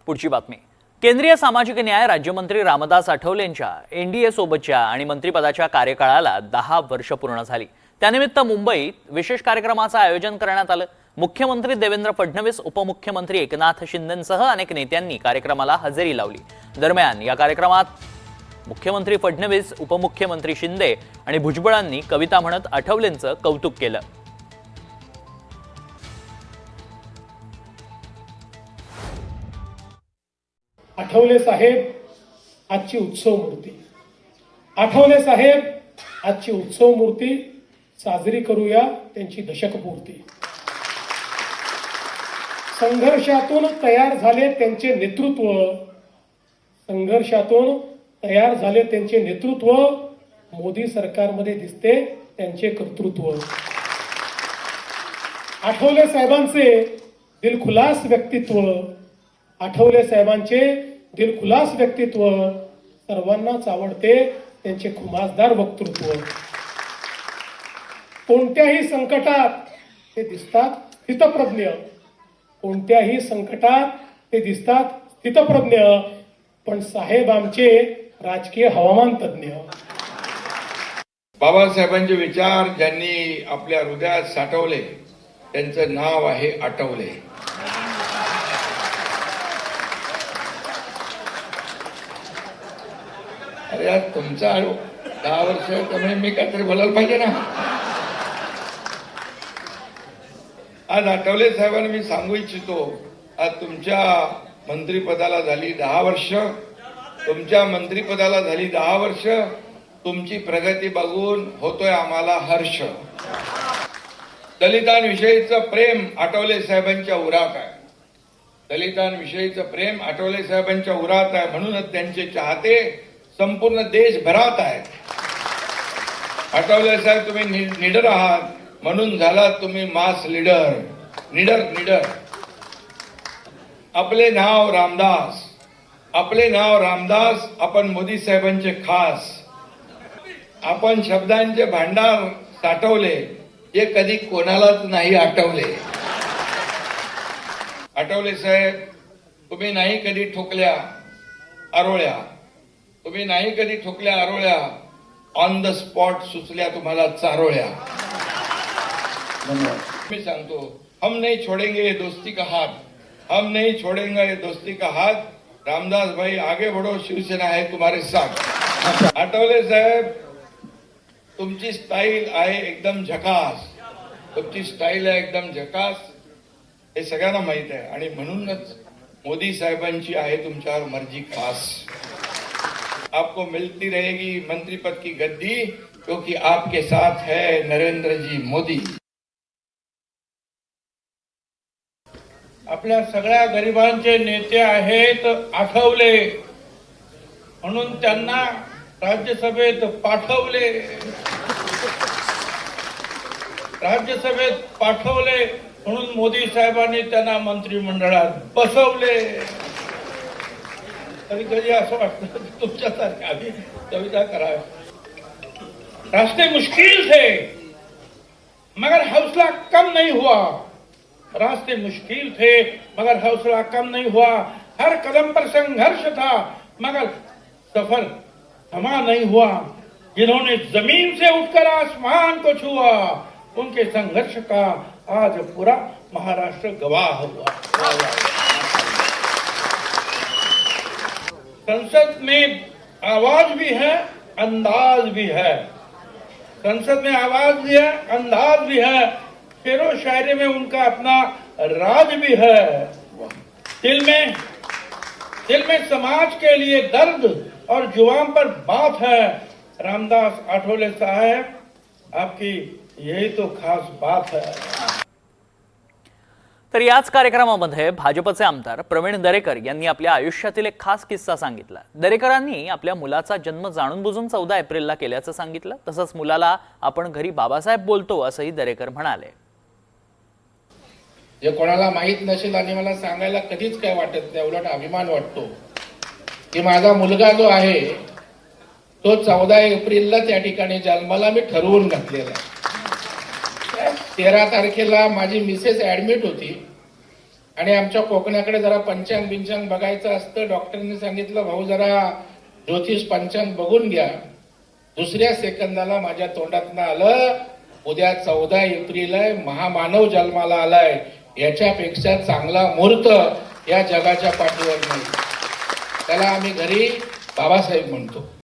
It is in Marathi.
पुढची बातमी। केंद्रीय सामाजिक न्याय राज्यमंत्री रामदास आठवलेंच्या एनडीए सोबतच्या आणि मंत्रिपदाच्या कार्यकाळाला 10 वर्ष पूर्ण झाली। त्यानिमित्त मुंबईत विशेष कार्यक्रमाचं आयोजन करण्यात आलं। मुख्यमंत्री देवेंद्र फडणवीस, उपमुख्यमंत्री एकनाथ शिंदेंसह अनेक नेत्यांनी कार्यक्रमाला हजेरी लावली। दरम्यान या कार्यक्रमात मुख्यमंत्री फडणवीस, उपमुख्यमंत्री शिंदे आणि भुजबळांनी कविता म्हणत आठवलेंचं कौतुक केलं। आठवले साहेब आजची उत्सव मूर्ती, आठवले साहेब आजची उत्सव मूर्ती साजरी करूया त्यांची दशकपूर्ती। संघर्षातून तयार झाले त्यांचे नेतृत्व, संघर्षातून तयार झाले त्यांचे नेतृत्व, मोदी सरकारमध्ये दिसते त्यांचे कर्तृत्व। आठवले साहेबांचे दिलखुलास व्यक्तित्व, आठवले साहेबांचे दिलखुलास व्यक्तित्व सर्वांनाच आवडते त्यांचे खुमासदार वक्तृत्व। कोणत्याही संकटात ते दिसतात स्थितप्रज्ञ, कोणत्याही संकटात ते दिसतात स्थितप्रज्ञ, पण साहेब आमचे राजकीय हवामान तज्ञ। बाबासाहेबांचे विचार ज्यांनी आपल्या हृदयात साठवले त्यांचं नाव आहे आठवले। अरे यार, तुमचा 10 वर्ष त्यामुळे मी काहीतरी बोलायला पाहिजे ना। आज आठवले साहेबांना मी सांगू इच्छितो, आज तुमच्या मंत्रिपदाला झाली 10 वर्ष, तुमच्या मंत्रिपदाला झाली 10 वर्ष। तुमची प्रगती बघून होतोय आम्हाला हर्ष। दलितांविषयीचं प्रेम आठवले साहेबांच्या उरात आहे, दलितांविषयीचं प्रेम आठवले साहेबांच्या उरात आहे, म्हणूनच त्यांचे चाहते संपूर्ण देशभरात आहेत। आठवले साहेब, तुम्ही निडर आहात म्हणून झालात तुम्ही मास लीडर, निडर। आपले नाव रामदास, आपले नाव रामदास, आपण मोदी साहेबांचे खास। आपण शब्दांचे भांडार साठवले, जे कधी कोणालाच नाही आठवले। आठवले साहेब, तुम्ही नाही कधी ठोकल्या आरोळ्या, तुम्ही नाही कधी ठोकल्या आरोळ्या, ऑन द स्पॉट सुचल्या तुम्हाला चारोळ्या। मी सांगतो, हम नहीं छोड़ेंगे ये दोस्ती का हाथ, हम नहीं छोड़ेंगे ये दोस्ती का हाथ। रामदास भाई आगे बढ़ो, शिवसेना है तुम्हारे साथ। आठवले साहेब, तुमची स्टाईल आहे एकदम झकास, तुमची स्टाईल आहे एकदम झकास, हे सगळ्यांना माहित आहे, आणि म्हणूनच मोदी साहेबांची आहे तुमच्यावर मर्जी खास। आपको मिलती रहेगी मंत्री पद की गद्दी, क्योंकि आपके साथ है नरेंद्र जी मोदी। आपल्या सगळ्या गरिबांचे नेते आहेत आठवले, म्हणून त्यांना राज्यसभेत पाठवले, राज्यसभेत पाठवले, म्हणून मोदी साहेबांनी त्यांना मंत्रिमंडळात बसवले। कधी कधी असं वाटतं तुमच्यासारखे आम्ही कविता करावी। रास्ते मुश्किल थे मगर हौसला कम नहीं हुआ, रास्ते मुश्किल थे मगर हौसला कम नहीं हुआ। हर कदम पर संघर्ष था मगर सफर थमा नहीं हुआ। जिन्होंने जमीन से उठकर आसमान को छुआ, उनके संघर्ष का आज पूरा महाराष्ट्र गवाह हुआ। संसद में आवाज भी है, अंदाज भी है, संसद में आवाज भी है, अंदाज भी है, शेरो शायरी में उनका अपना राज भी है। दिल में समाज के लिए दर्द और जुबान पर बात है। रामदास आठवले साहब, आपकी यही तो खास बात है। तर याच कार्यक्रमामध्ये भाजपचे आमदार प्रवीण दरेकर यांनी आपल्या आयुष्यातील एक खास किस्सा सांगितला। दरेकरांनी आपल्या मुलाचा जन्म जाणून बुजून 14 एप्रिलला केल्याचं सांगितलं। तसंच मुलाला आपण घरी बाबासाहेब बोलतो असंही दरेकर म्हणाले। जे कोणाला माहित नसेल आणि मला सांगायला कधीच काय वाटत नाही, उलट अभिमान वाटतो की माझा मुलगा जो आहे तो 14 एप्रिलला त्या ठिकाणी जन्माला मी ठरवून घातलेला आहे। 13 तारखेला माझी मिसेस ऍडमिट होती आणि आमच्या कोकणाकडे जरा पंचांग बिंचांग बघायचं असतं. डॉक्टरांनी सांगितलं भाऊ जरा ज्योतिष पंचांग बघून घ्या. दुसऱ्या सेकंदाला माझ्या तोंडातनं आलं, उद्या 14 एप्रिल आहे, महामानव जन्माला आलाय. याच्यापेक्षा चांगला मुहूर्त या जगाच्या पाठीवर नाही. त्याला आम्ही घरी बाबासाहेब म्हणतो.